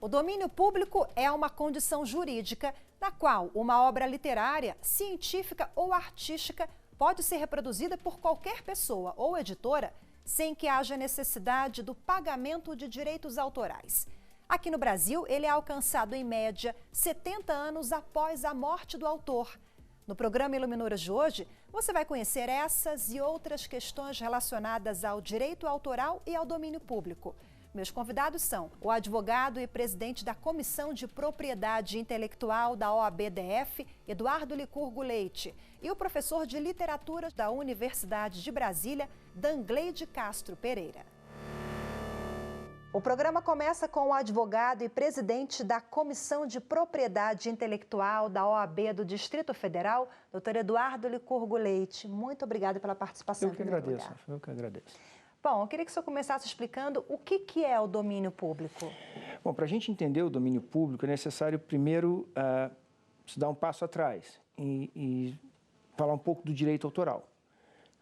O domínio público é uma condição jurídica na qual uma obra literária, científica ou artística pode ser reproduzida por qualquer pessoa ou editora sem que haja necessidade do pagamento de direitos autorais. Aqui no Brasil, ele é alcançado em média 70 anos após a morte do autor. No programa Iluminuras de hoje, você vai conhecer essas e outras questões relacionadas ao direito autoral e ao domínio público. Meus convidados são o advogado e presidente da Comissão de Propriedade Intelectual da OAB-DF, Eduardo Licurgo Leite, e o professor de Literatura da Universidade de Brasília, Dangleide Castro Pereira. O programa começa com o advogado e presidente da Comissão de Propriedade Intelectual da OAB do Distrito Federal, doutor Eduardo Licurgo Leite. Muito obrigada pela participação. Eu que agradeço, eu que agradeço. Bom, eu queria que o senhor começasse explicando o que é o domínio público. Bom, para a gente entender o domínio público, é necessário primeiro se dar um passo atrás e falar um pouco do direito autoral.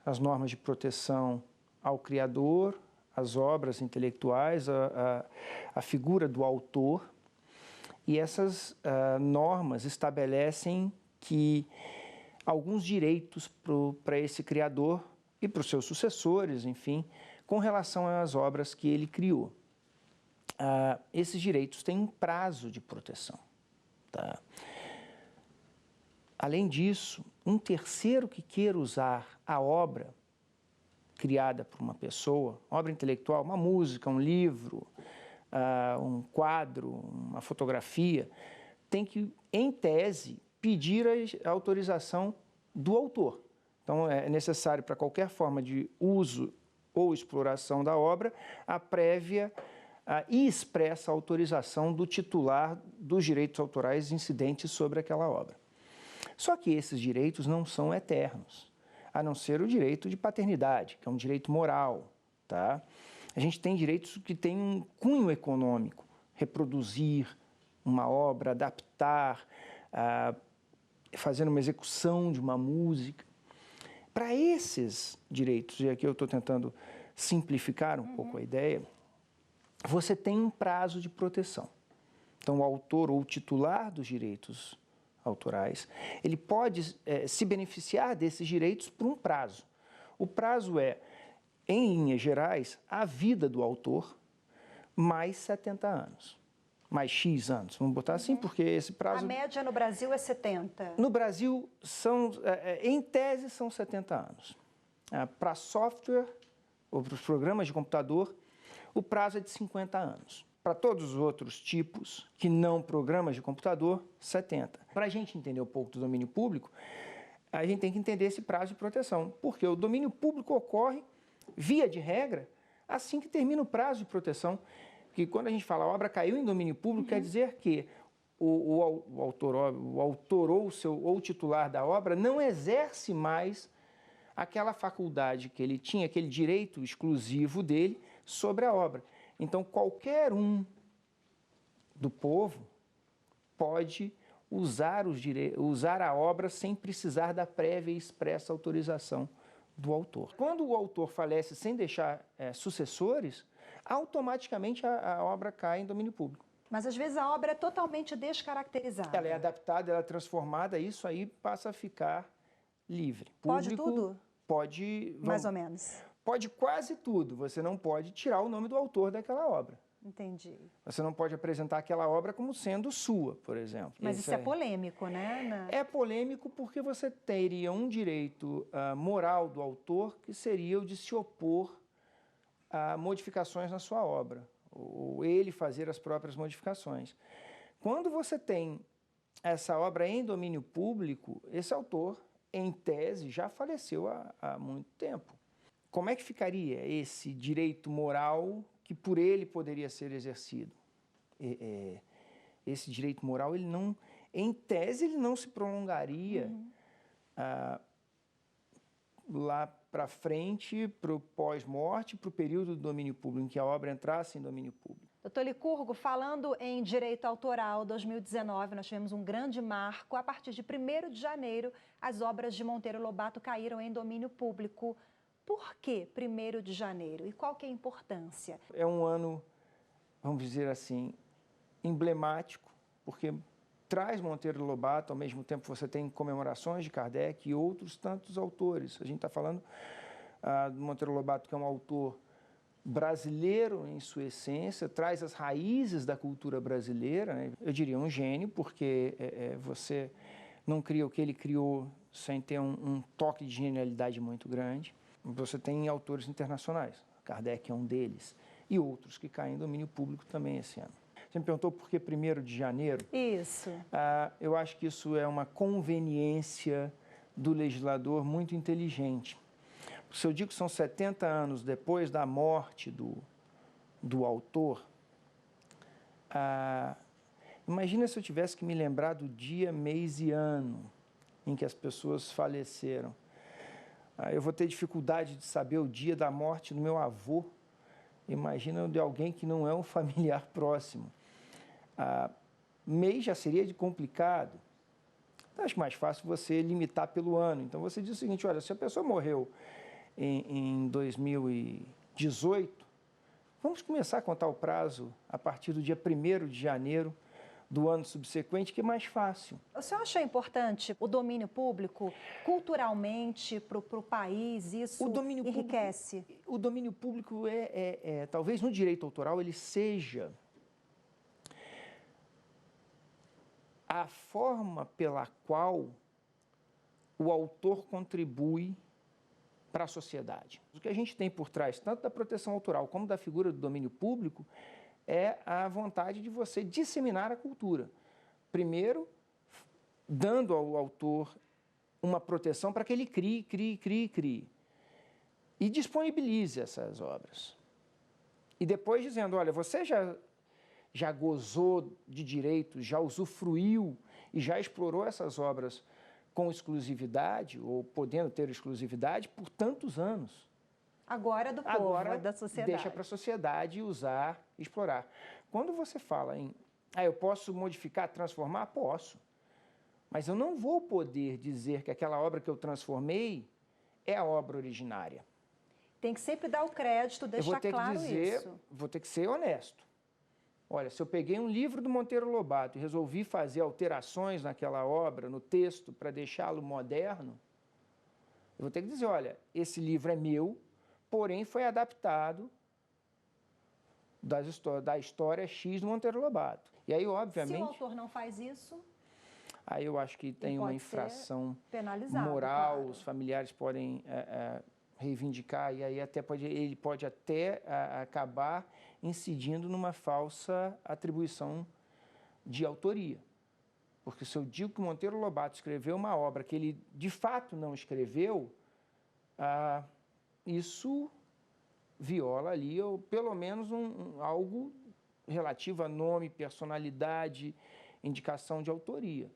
As normas de proteção ao criador, as obras intelectuais, a figura do autor. E essas normas estabelecem que alguns direitos para esse criador e para os seus sucessores, enfim, com relação às obras que ele criou. Esses direitos têm um prazo de proteção. Tá? Além disso, um terceiro que queira usar a obra criada por uma pessoa, obra intelectual, uma música, um livro, um quadro, uma fotografia, tem que, em tese, pedir a autorização do autor. Então, é necessário para qualquer forma de uso ou exploração da obra, a prévia e expressa autorização do titular dos direitos autorais incidentes sobre aquela obra. Só que esses direitos não são eternos, a não ser o direito de paternidade, que é um direito moral. Tá? A gente tem direitos que têm um cunho econômico, reproduzir uma obra, adaptar, fazer uma execução de uma música. Para esses direitos, e aqui eu estou tentando simplificar um pouco a ideia, você tem um prazo de proteção. Então, o autor ou o titular dos direitos autorais, ele pode se beneficiar desses direitos por um prazo. O prazo é, em linhas gerais, a vida do autor mais 70 anos. Mais X anos, vamos botar assim, porque esse prazo... A média no Brasil é 70? No Brasil, em tese, são 70 anos. Para software, ou para os programas de computador, o prazo é de 50 anos. Para todos os outros tipos, que não programas de computador, 70. Para a gente entender um pouco do domínio público, a gente tem que entender esse prazo de proteção, porque o domínio público ocorre, via de regra, assim que termina o prazo de proteção. Que quando a gente fala a obra caiu em domínio público, quer dizer que o autor ou o titular da obra não exerce mais aquela faculdade que ele tinha, aquele direito exclusivo dele sobre a obra. Então, qualquer um do povo pode usar a obra sem precisar da prévia e expressa autorização do autor. Quando o autor falece sem deixar sucessores, automaticamente a obra cai em domínio público. Mas às vezes a obra é totalmente descaracterizada. Ela é adaptada, ela é transformada, isso aí passa a ficar livre. Pode Público, tudo? Pode... Mais ou menos. Pode quase tudo. Você não pode tirar o nome do autor daquela obra. Entendi. Você não pode apresentar aquela obra como sendo sua, por exemplo. Mas isso é polêmico, né? É polêmico porque você teria um direito moral do autor que seria o de se opor a modificações na sua obra, ou ele fazer as próprias modificações. Quando você tem essa obra em domínio público, esse autor, em tese, já faleceu há muito tempo. Como é que ficaria esse direito moral que por ele poderia ser exercido? Esse direito moral, ele não, em tese, ele não se prolongaria lá para frente, para o pós-morte, para o período do domínio público, em que a obra entrasse em domínio público. Doutor Licurgo, falando em direito autoral, 2019, nós tivemos um grande marco. A partir de 1º de janeiro, as obras de Monteiro Lobato caíram em domínio público. Por que 1º de janeiro? E qual que é a importância? É um ano, vamos dizer assim, emblemático, porque traz Monteiro Lobato, ao mesmo tempo você tem comemorações de Kardec e outros tantos autores. A gente está falando do Monteiro Lobato, que é um autor brasileiro em sua essência, traz as raízes da cultura brasileira, né? Eu diria um gênio, porque você não cria o que ele criou sem ter um toque de genialidade muito grande. Você tem autores internacionais, Kardec é um deles, e outros que caem em domínio público também esse ano. Você me perguntou por que 1º de janeiro? Isso. Eu acho que isso é uma conveniência do legislador muito inteligente. Se eu digo que são 70 anos depois da morte do autor, imagina se eu tivesse que me lembrar do dia, mês e ano em que as pessoas faleceram. Eu vou ter dificuldade de saber o dia da morte do meu avô. Imagina de alguém que não é um familiar próximo. Mês já seria complicado. Então, acho mais fácil você limitar pelo ano. Então, você diz o seguinte, olha, se a pessoa morreu em 2018, vamos começar a contar o prazo a partir do dia 1º de janeiro do ano subsequente, que é mais fácil. O senhor acha importante o domínio público culturalmente para o país? Isso enriquece? O domínio público talvez no direito autoral, ele seja a forma pela qual o autor contribui para a sociedade. O que a gente tem por trás, tanto da proteção autoral como da figura do domínio público, é a vontade de você disseminar a cultura. Primeiro, dando ao autor uma proteção para que ele crie e disponibilize essas obras. E depois dizendo, olha, você já gozou de direitos, já usufruiu e já explorou essas obras com exclusividade, ou podendo ter exclusividade, por tantos anos. Agora é do povo, agora, é da sociedade. Deixa para a sociedade usar, explorar. Quando você fala em, eu posso modificar, transformar? Posso. Mas eu não vou poder dizer que aquela obra que eu transformei é a obra originária. Tem que sempre dar o crédito, deixar claro isso. Vou ter que ser honesto. Olha, se eu peguei um livro do Monteiro Lobato e resolvi fazer alterações naquela obra, no texto, para deixá-lo moderno, eu vou ter que dizer, olha, esse livro é meu, porém foi adaptado da história X do Monteiro Lobato. E aí, obviamente... Se o autor não faz isso... Aí eu acho que tem uma infração claro. moral, os familiares podem reivindicar, e aí ele pode até acabar incidindo numa falsa atribuição de autoria. Porque se eu digo que o Monteiro Lobato escreveu uma obra que ele de fato não escreveu, isso viola ali, ou pelo menos algo relativo a nome, personalidade, indicação de autoria.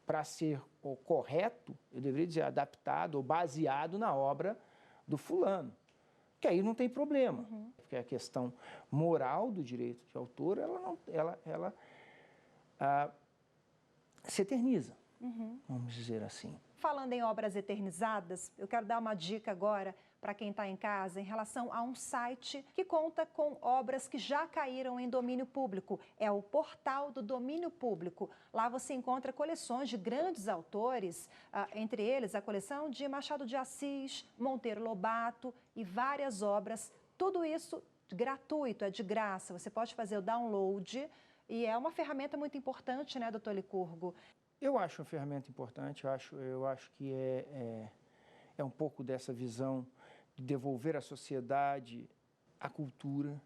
Para ser o correto, eu deveria dizer adaptado ou baseado na obra do fulano. Que aí não tem problema, porque a questão moral do direito de autor, ela se eterniza, vamos dizer assim. Falando em obras eternizadas, eu quero dar uma dica agora para quem está em casa em relação a um site que conta com obras que já caíram em domínio público. É o Portal do Domínio Público. Lá você encontra coleções de grandes autores, entre eles a coleção de Machado de Assis, Monteiro Lobato e várias obras. Tudo isso gratuito, é de graça. Você pode fazer o download e é uma ferramenta muito importante, né, doutor Licurgo? Eu acho uma ferramenta importante, eu acho que é um pouco dessa visão de devolver à sociedade a cultura,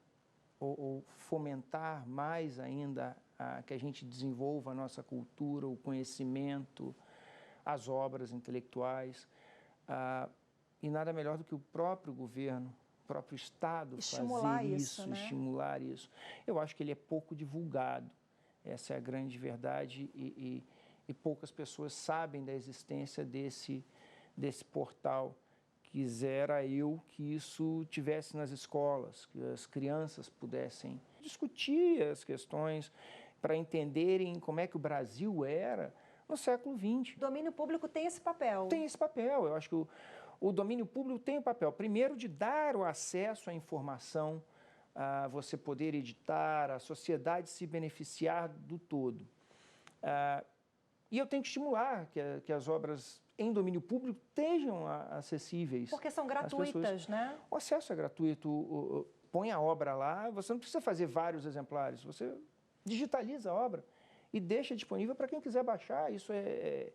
ou fomentar mais ainda que a gente desenvolva a nossa cultura, o conhecimento, as obras intelectuais. E nada melhor do que o próprio governo, o próprio Estado fazer isso, né? Estimular isso. Eu acho que ele é pouco divulgado, essa é a grande verdade, e poucas pessoas sabem da existência desse portal. Quisera eu que isso tivesse nas escolas, que as crianças pudessem discutir as questões para entenderem como é que o Brasil era no século XX. O domínio público tem esse papel. Tem esse papel. Eu acho que o domínio público tem o papel, primeiro, de dar o acesso à informação você poder editar, a sociedade se beneficiar do todo. E eu tenho que estimular que as obras em domínio público estejam acessíveis. Porque são gratuitas, né? O acesso é gratuito. Põe a obra lá, você não precisa fazer vários exemplares, você digitaliza a obra e deixa disponível para quem quiser baixar. Isso é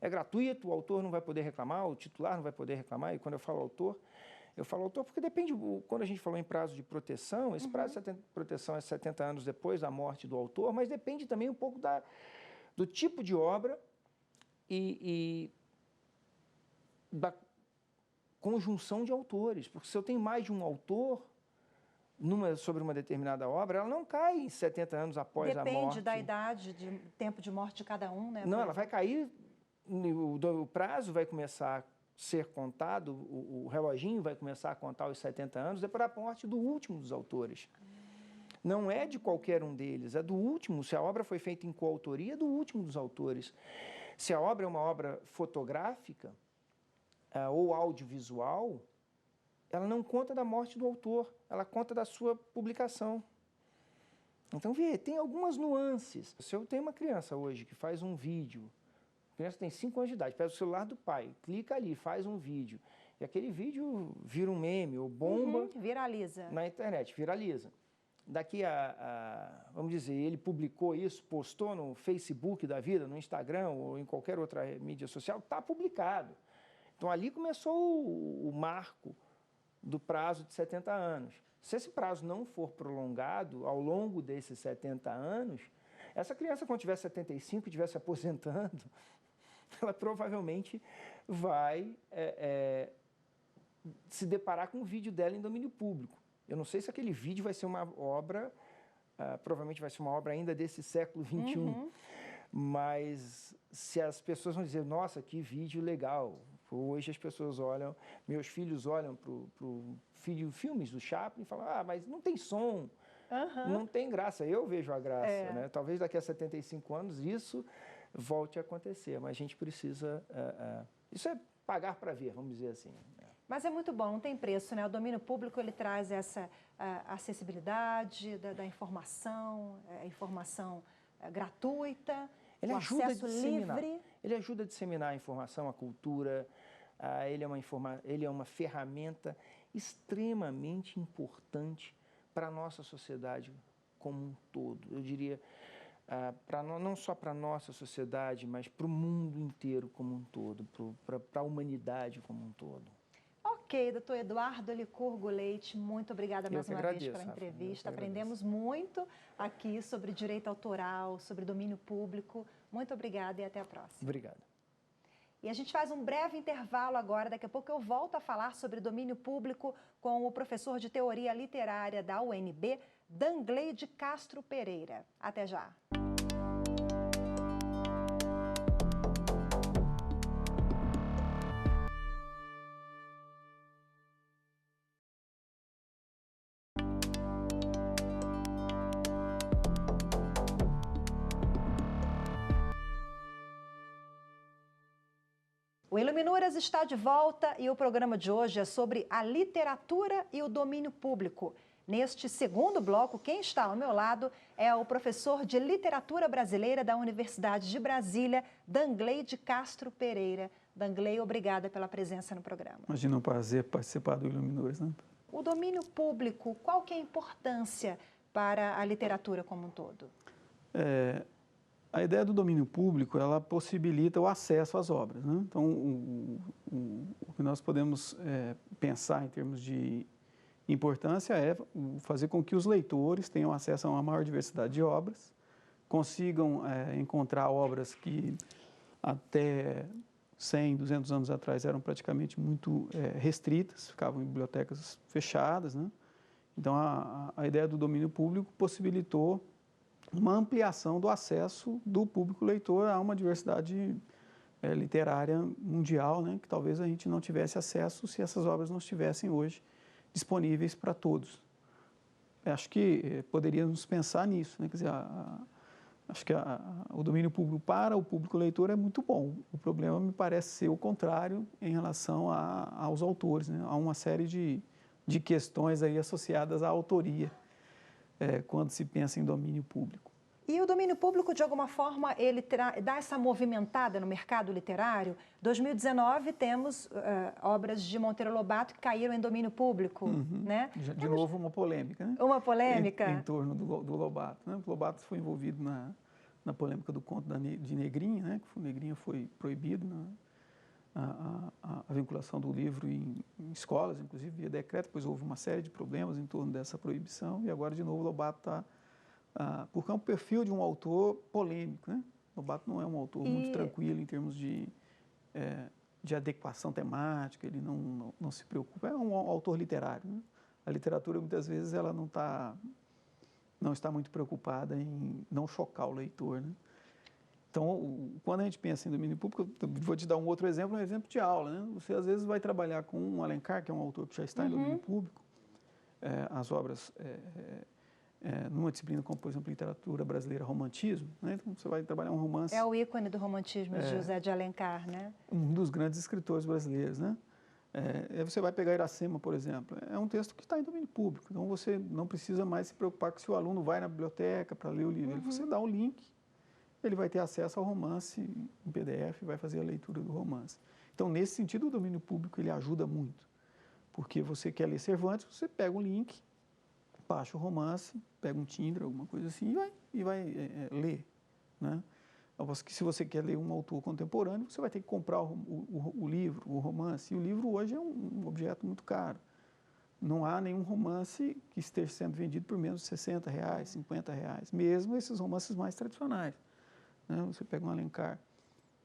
gratuito, o autor não vai poder reclamar, o titular não vai poder reclamar. E quando eu falo autor porque depende, quando a gente falou em prazo de proteção, esse prazo de proteção é 70 anos depois da morte do autor, mas depende também um pouco do tipo de obra e da conjunção de autores. Porque se eu tenho mais de um autor sobre uma determinada obra, ela não cai em 70 anos após a morte. Depende da idade, de tempo de morte de cada um, né? Não, ela vai cair, o prazo vai começar a ser contado, o reloginho vai começar a contar os 70 anos, depois da morte do último dos autores. Não é de qualquer um deles, é do último. Se a obra foi feita em coautoria, é do último dos autores. Se a obra é uma obra fotográfica ou audiovisual, ela não conta da morte do autor, ela conta da sua publicação. Então, tem algumas nuances. Se eu tenho uma criança hoje que faz um vídeo, a criança tem 5 anos de idade, pega o celular do pai, clica ali, faz um vídeo, e aquele vídeo vira um meme ou bomba viraliza na internet, viraliza. Daqui vamos dizer, ele publicou isso, postou no Facebook da vida, no Instagram ou em qualquer outra mídia social, está publicado. Então, ali começou o marco do prazo de 70 anos. Se esse prazo não for prolongado ao longo desses 70 anos, essa criança, quando tiver 75 e estiver se aposentando, ela provavelmente vai se deparar com um vídeo dela em domínio público. Eu não sei se aquele vídeo vai ser uma obra, provavelmente vai ser uma obra ainda desse século XXI, mas se as pessoas vão dizer, nossa, que vídeo legal. Hoje as pessoas olham, meus filhos olham para filmes do Chaplin e falam, mas não tem som, não tem graça. Eu vejo a graça, né? Talvez daqui a 75 anos isso volte a acontecer, mas a gente precisa... isso é pagar para ver, vamos dizer assim. Mas é muito bom, não tem preço, né? O domínio público, ele traz essa acessibilidade da informação, a informação gratuita, ele o ajuda acesso a disseminar. livre. Ele ajuda a disseminar a informação, a cultura, ele é uma ferramenta extremamente importante para a nossa sociedade como um todo. Eu diria, não só para a nossa sociedade, mas para o mundo inteiro como um todo, para a humanidade como um todo. Ok, doutor Eduardo Licurgo Leite, muito obrigada mais uma vez pela entrevista. Aprendemos muito aqui sobre direito autoral, sobre domínio público. Muito obrigada e até a próxima. Obrigado. E a gente faz um breve intervalo agora. Daqui a pouco eu volto a falar sobre domínio público com o professor de Teoria Literária da UNB, Dangley de Castro Pereira. Até já. O Iluminuras está de volta e o programa de hoje é sobre a literatura e o domínio público. Neste segundo bloco, quem está ao meu lado é o professor de Literatura Brasileira da Universidade de Brasília, Dangley de Castro Pereira. Dangley, obrigada pela presença no programa. Imagina um prazer participar do Iluminuras, né? O domínio público, qual que é a importância para a literatura como um todo? A ideia do domínio público, ela possibilita o acesso às obras, né? Então, o que nós podemos pensar em termos de importância é fazer com que os leitores tenham acesso a uma maior diversidade de obras, consigam encontrar obras que até 100, 200 anos atrás eram praticamente muito restritas, ficavam em bibliotecas fechadas, né? Então, a ideia do domínio público possibilitou uma ampliação do acesso do público leitor a uma diversidade literária mundial, né, que talvez a gente não tivesse acesso se essas obras não estivessem hoje disponíveis para todos. Acho que poderíamos pensar nisso, né? Quer dizer, acho que o domínio público para o público leitor é muito bom. O problema me parece ser o contrário em relação aos autores, né? Há uma série de de questões aí associadas à autoria, quando se pensa em domínio público. E o domínio público, de alguma forma, ele dá essa movimentada no mercado literário? 2019 temos obras de Monteiro Lobato que caíram em domínio público, né? De novo, uma polêmica, né? Uma polêmica? Em torno do Lobato, né? O Lobato foi envolvido na polêmica do conto de Negrinha, né? Que o Negrinha foi proibido, a vinculação do livro em escolas, inclusive via decreto, depois houve uma série de problemas em torno dessa proibição, e agora, de novo, o Lobato está... porque é um perfil de um autor polêmico, né? Lobato não é um autor muito tranquilo em termos de adequação temática, ele não se preocupa, é um autor literário, né? A literatura, muitas vezes, ela não está muito preocupada em não chocar o leitor, né? Então, quando a gente pensa em domínio público, eu vou te dar um outro exemplo, um exemplo de aula, né? Você, às vezes, vai trabalhar com um Alencar, que é um autor que já está em domínio público, as obras... numa disciplina como, por exemplo, literatura brasileira, romantismo, né? Então, você vai trabalhar um romance... É o ícone do romantismo, José de Alencar, né? Um dos grandes escritores brasileiros, né? Aí você vai pegar Iracema, por exemplo, é um texto que está em domínio público, então você não precisa mais se preocupar que se o aluno vai na biblioteca para ler o livro, você dá o link, ele vai ter acesso ao romance em PDF, vai fazer a leitura do romance. Então, nesse sentido, o domínio público ele ajuda muito, porque você quer ler Cervantes, você pega o link, baixa o romance, pega um Tinder, alguma coisa assim, e vai ler, né? Se você quer ler um autor contemporâneo, você vai ter que comprar o livro, o romance. E o livro hoje é um objeto muito caro. Não há nenhum romance que esteja sendo vendido por menos de R$60, R$50, mesmo esses romances mais tradicionais, né? Você pega um Alencar,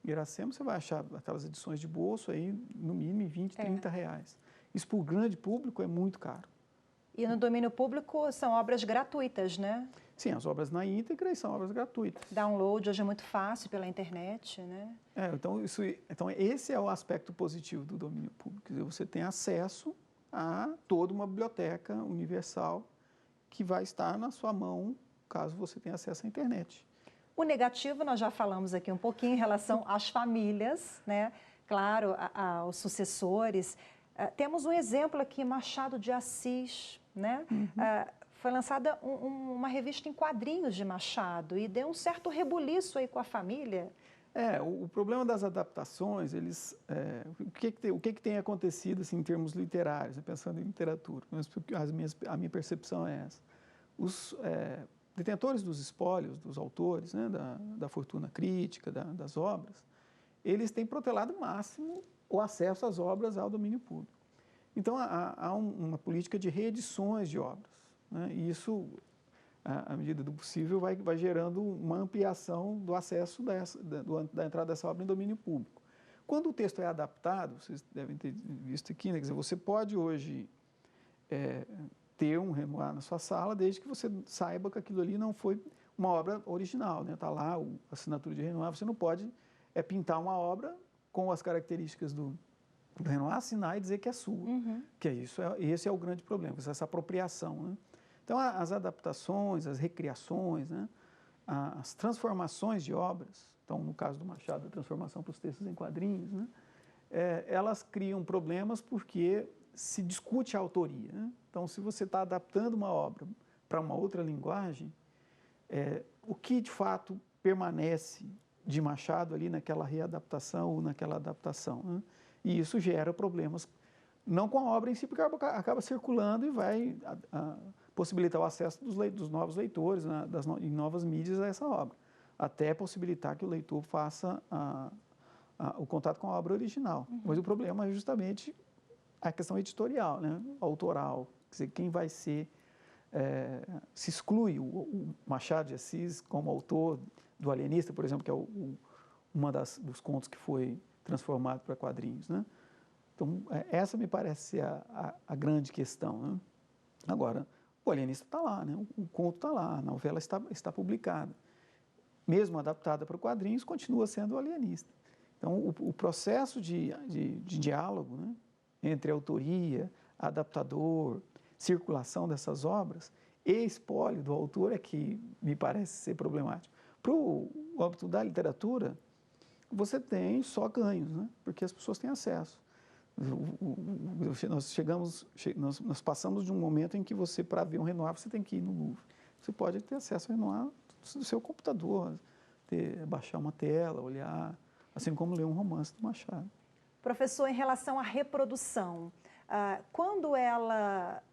Iracema, você vai achar aquelas edições de bolso aí, no mínimo, R$20, R$30. Isso, para o grande público, é muito caro. E no domínio público são obras gratuitas, né? Sim, as obras na íntegra são obras gratuitas. Download hoje é muito fácil pela internet, né? Então esse é o aspecto positivo do domínio público. Quer dizer, você tem acesso a toda uma biblioteca universal que vai estar na sua mão caso você tenha acesso à internet. O negativo, nós já falamos aqui um pouquinho em relação às famílias, né? Claro, aos sucessores. Temos um exemplo aqui, Machado de Assis, né? Foi lançada uma revista em quadrinhos de Machado e deu um certo rebuliço aí com a família. O problema das adaptações, o que tem acontecido assim, em termos literários, pensando em literatura, a minha percepção é essa. Os detentores dos espólios, dos autores, né, da fortuna crítica, das obras, eles têm protelado o máximo o acesso às obras ao domínio público. Então, há uma política de reedições de obras, né? E isso, à medida do possível, vai gerando uma ampliação do acesso da entrada dessa obra em domínio público. Quando o texto é adaptado, vocês devem ter visto aqui, né? Quer dizer, você pode hoje ter um Renoir na sua sala, desde que você saiba que aquilo ali não foi uma obra original, né? Está lá a assinatura de Renoir, você não pode pintar uma obra com as características do Renoir, assinar e dizer que é sua. Que esse é o grande problema, essa apropriação, né? Então, as adaptações, as recriações, né? As transformações de obras, então, no caso do Machado, a transformação para os textos em quadrinhos, né? Elas criam problemas porque se discute a autoria, né? Então, se você está adaptando uma obra para uma outra linguagem, o que, de fato, permanece de Machado ali naquela readaptação ou naquela adaptação, né? E isso gera problemas, não com a obra em si, porque acaba circulando e vai possibilitar o acesso dos novos leitores, né, em novas mídias a essa obra, até possibilitar que o leitor faça o contato com a obra original. Mas o problema é justamente a questão editorial, né, autoral, quer dizer, quem vai ser... se exclui o Machado de Assis como autor do Alienista, por exemplo, que é dos contos que foi transformado para quadrinhos, né? Então, essa me parece ser a grande questão, né? Agora, o Alienista está lá, né? O conto está lá, a novela está publicada. Mesmo adaptada para quadrinhos, continua sendo o Alienista. Então, o processo de diálogo, né, entre autoria, adaptador, circulação dessas obras e espólio do autor é que me parece ser problemático. Para o âmbito da literatura, você tem só ganhos, né? Porque as pessoas têm acesso. Nós passamos de um momento em que você, para ver um Renoir, você tem que ir no Louvre. Você pode ter acesso ao Renoir do seu computador, baixar uma tela, olhar, assim como ler um romance do Machado. Professor, em relação à reprodução, quando ela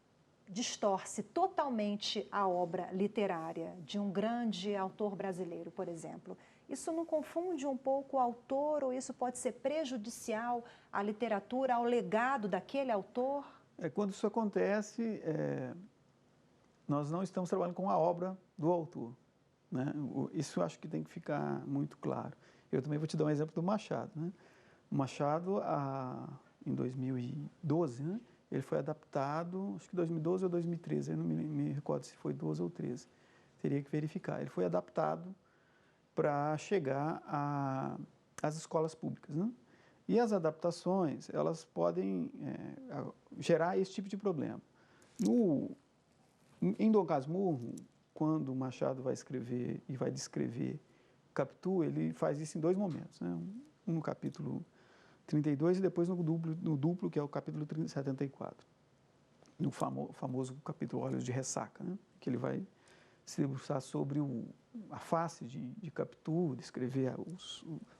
distorce totalmente a obra literária de um grande autor brasileiro, por exemplo, isso não confunde um pouco o autor ou isso pode ser prejudicial à literatura, ao legado daquele autor? Quando isso acontece, nós não estamos trabalhando com a obra do autor, né? Isso eu acho que tem que ficar muito claro. Eu também vou te dar um exemplo do Machado, né? O Machado, em 2012, né, ele foi adaptado, acho que 2012 ou 2013, eu não me recordo se foi 12 ou 13, teria que verificar. Ele foi adaptado para chegar às escolas públicas, né? E as adaptações, elas podem gerar esse tipo de problema. Em Dom Casmurro, quando o Machado vai escrever e vai descrever Capitu, ele faz isso em dois momentos, né? Um no capítulo 32 e depois no duplo, que é o capítulo 74, no famoso capítulo Olhos de Ressaca, né? Que ele vai se debruçar sobre a face de Capitu, descrever o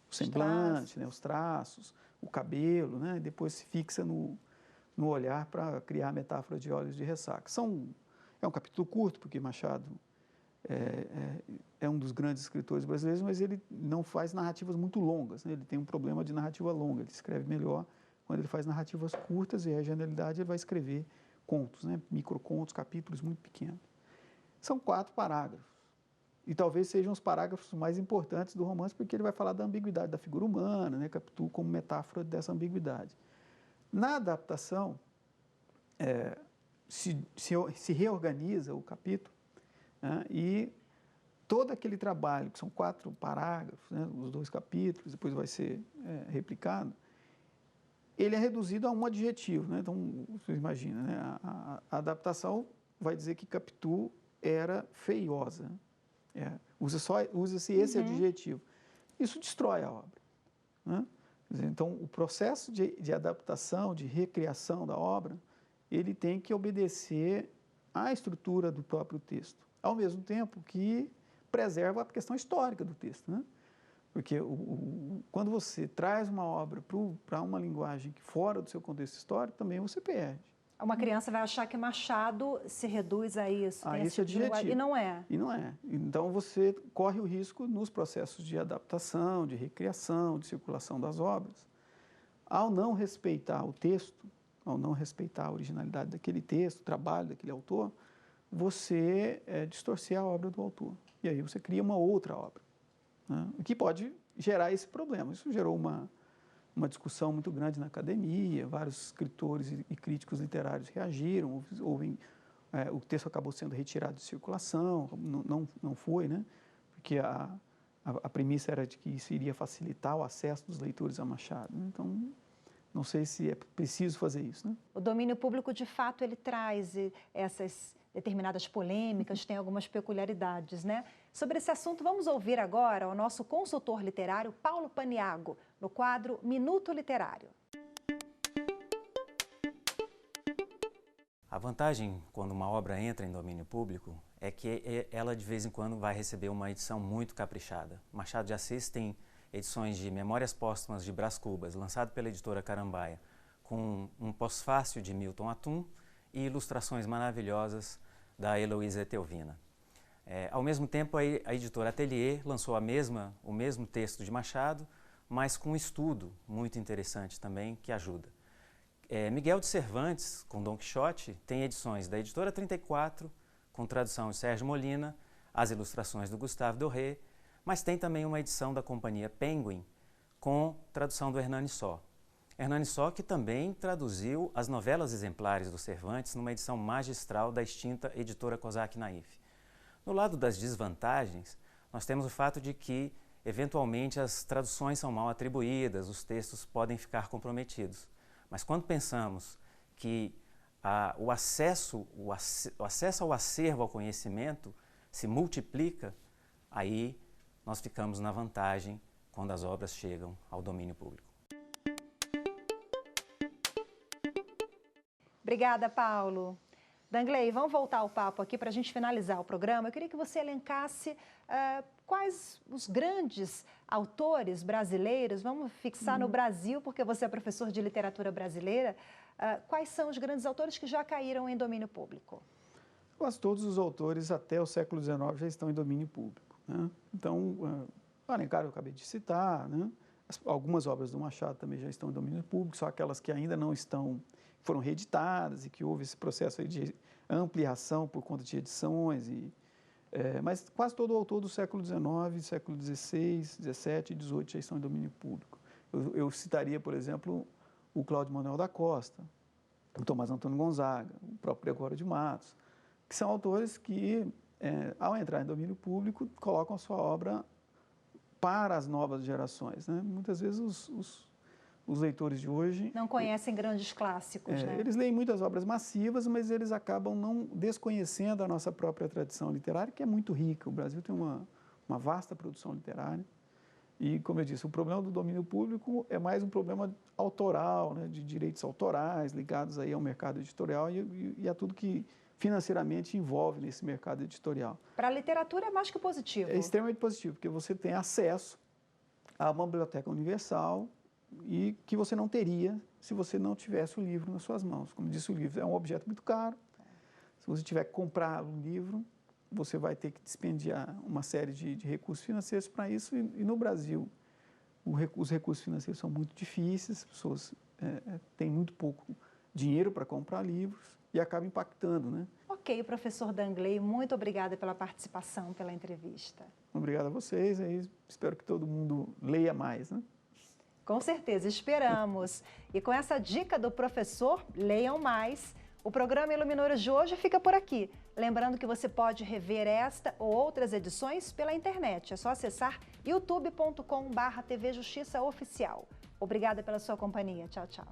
semblante, né? Os traços, o cabelo, né? E depois se fixa no olhar para criar a metáfora de Olhos de Ressaca. É um capítulo curto, porque Machado é um dos grandes escritores brasileiros, mas ele não faz narrativas muito longas, né? Ele tem um problema de narrativa longa, ele escreve melhor quando ele faz narrativas curtas e a genialidade ele vai escrever contos, né? Microcontos, capítulos muito pequenos. São 4 parágrafos e talvez sejam os parágrafos mais importantes do romance porque ele vai falar da ambiguidade da figura humana, né? Capitu como metáfora dessa ambiguidade. Na adaptação, se reorganiza o capítulo, né? E todo aquele trabalho, que são 4 parágrafos, né? Os 2 capítulos, depois vai ser replicado, ele é reduzido a um adjetivo, né? Então, você imagina, né? A adaptação vai dizer que Capitu era feiosa. Usa-se esse adjetivo. Isso destrói a obra, né? Então, o processo de adaptação, de recriação da obra, ele tem que obedecer à estrutura do próprio texto, ao mesmo tempo que preserva a questão histórica do texto, né? Porque quando você traz uma obra para uma linguagem fora do seu contexto histórico, também você perde. Uma criança vai achar que Machado se reduz a isso, tem esse adjetivo. E não é. E não é. Então, você corre o risco nos processos de adaptação, de recriação, de circulação das obras, ao não respeitar o texto, ao não respeitar a originalidade daquele texto, o trabalho daquele autor, você distorcer a obra do autor. E aí você cria uma outra obra, né? O que pode gerar esse problema. Isso gerou uma discussão muito grande na academia, vários escritores e críticos literários reagiram, o texto acabou sendo retirado de circulação, não foi, né? Porque a premissa era de que isso iria facilitar o acesso dos leitores a Machado, né? Então, não sei se é preciso fazer isso, né? O domínio público, de fato, ele traz essas determinadas polêmicas, tem algumas peculiaridades, né? Sobre esse assunto, vamos ouvir agora o nosso consultor literário, Paulo Paniago, no quadro Minuto Literário. A vantagem quando uma obra entra em domínio público é que ela de vez em quando vai receber uma edição muito caprichada. Machado de Assis tem edições de Memórias Póstumas de Brás Cubas, lançado pela editora Carambaia, com um pós-fácio de Milton Atum e ilustrações maravilhosas da Heloísa Etelvina. Ao mesmo tempo, a editora Atelier lançou o mesmo texto de Machado, mas com um estudo muito interessante também, que ajuda. Miguel de Cervantes, com Dom Quixote, tem edições da editora 34, com tradução de Sérgio Molina, as ilustrações do Gustave Doré, mas tem também uma edição da companhia Penguin, com tradução do Hernani Só. Hernani Só, que também traduziu as novelas exemplares do Cervantes numa edição magistral da extinta editora Kozak Naif. No lado das desvantagens, nós temos o fato de que, eventualmente, as traduções são mal atribuídas, os textos podem ficar comprometidos. Mas quando pensamos que o acesso ao acervo, ao conhecimento, se multiplica, aí nós ficamos na vantagem quando as obras chegam ao domínio público. Obrigada, Paulo. Dangley, vamos voltar ao papo aqui para a gente finalizar o programa. Eu queria que você elencasse quais os grandes autores brasileiros, vamos fixar no Brasil, porque você é professor de literatura brasileira, quais são os grandes autores que já caíram em domínio público? Quase todos os autores até o século XIX já estão em domínio público, né? Então, Alencar eu acabei de citar, né? Algumas obras do Machado também já estão em domínio público, só aquelas que ainda não estão, foram reeditadas e que houve esse processo aí de ampliação por conta de edições. Mas quase todo autor do século XIX, século XVI, XVII e XVIII já estão em domínio público. Eu citaria, por exemplo, o Cláudio Manuel da Costa, o Tomás Antônio Gonzaga, o próprio Gregório de Matos, que são autores que, ao entrar em domínio público, colocam a sua obra para as novas gerações, né? Muitas vezes os leitores de hoje... Não conhecem grandes clássicos, né? Eles leem muitas obras massivas, mas eles acabam não desconhecendo a nossa própria tradição literária, que é muito rica. O Brasil tem uma vasta produção literária. E, como eu disse, o problema do domínio público é mais um problema autoral, né? De direitos autorais ligados aí ao mercado editorial e a tudo que financeiramente envolve nesse mercado editorial. Para a literatura é mais que positivo. É extremamente positivo, porque você tem acesso a uma biblioteca universal e que você não teria se você não tivesse o livro nas suas mãos. Como disse, o livro é um objeto muito caro. Se você tiver que comprar um livro, você vai ter que dispendiar uma série de recursos financeiros para isso. E no Brasil, os recursos financeiros são muito difíceis, as pessoas têm muito pouco dinheiro para comprar livros e acaba impactando, né? Ok, professor Dangley, muito obrigada pela participação, pela entrevista. Obrigado a vocês, espero que todo mundo leia mais, né? Com certeza, esperamos. E com essa dica do professor, leiam mais. O programa Iluminouros de hoje fica por aqui. Lembrando que você pode rever esta ou outras edições pela internet. É só acessar youtube.com/TV Justiça Oficial. Obrigada pela sua companhia. Tchau, tchau.